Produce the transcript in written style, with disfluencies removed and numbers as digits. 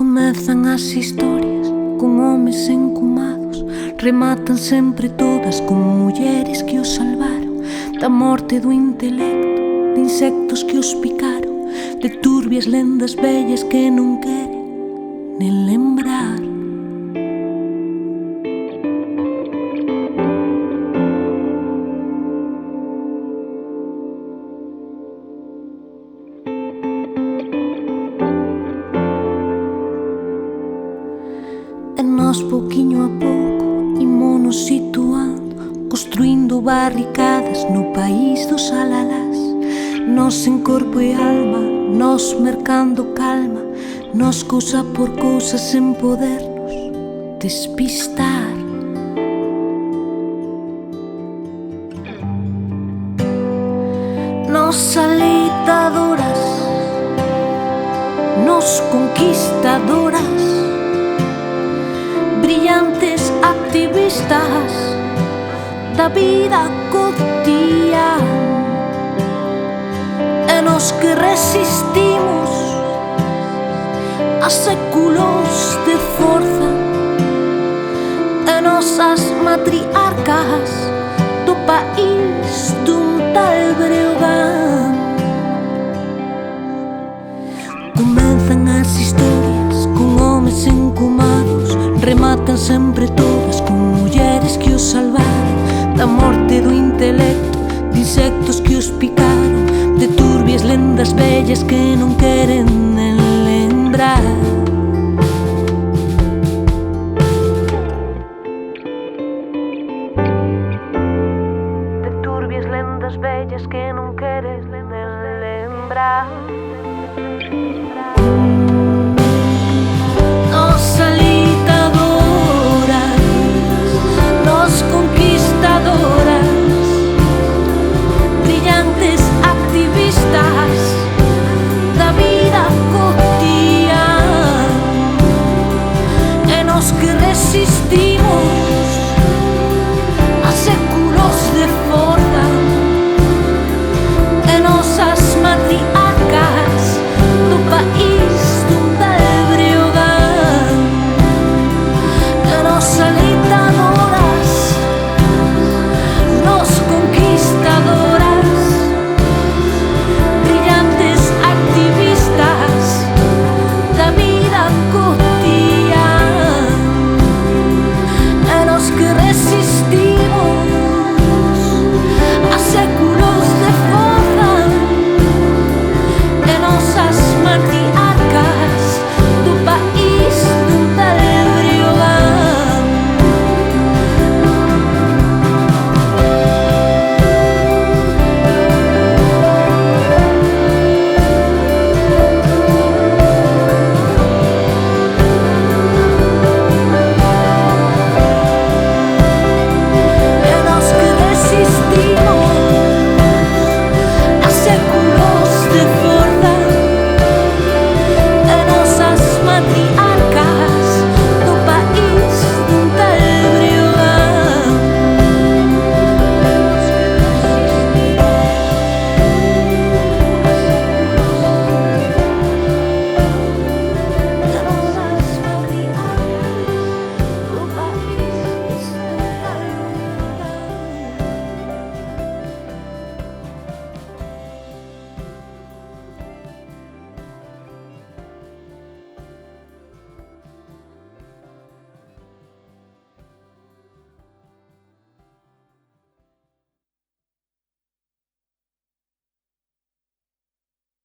Comezan as historias con homes encumados, rematan sempre todas con mulleres que os salvaron da morte do intelecto, de insectos que os picaron, de turbias lendas vellas que non queren nen lembrar. E nós, pouquiño a pouco, ímonos situando, construindo barricadas no país dos alalás. Nós en corpo e alma, nós mercando calma, nós cousa por cousa sen podernos despistar. Nós aleitadoras, nós conquistadoras, brillantes activistas da vida cotidiana. E nos que resistimos a séculos de forza, e nosas matriarcas do país dun tal Breogán. Comezan as historias con homes encumados, rematan sempre todas con mulleres que os salvaron da morte do intelecto, de insectos que os picaron, de turbias lendas vellas que non queren nen lembrar. De turbias lendas vellas que non queres nen lembrar.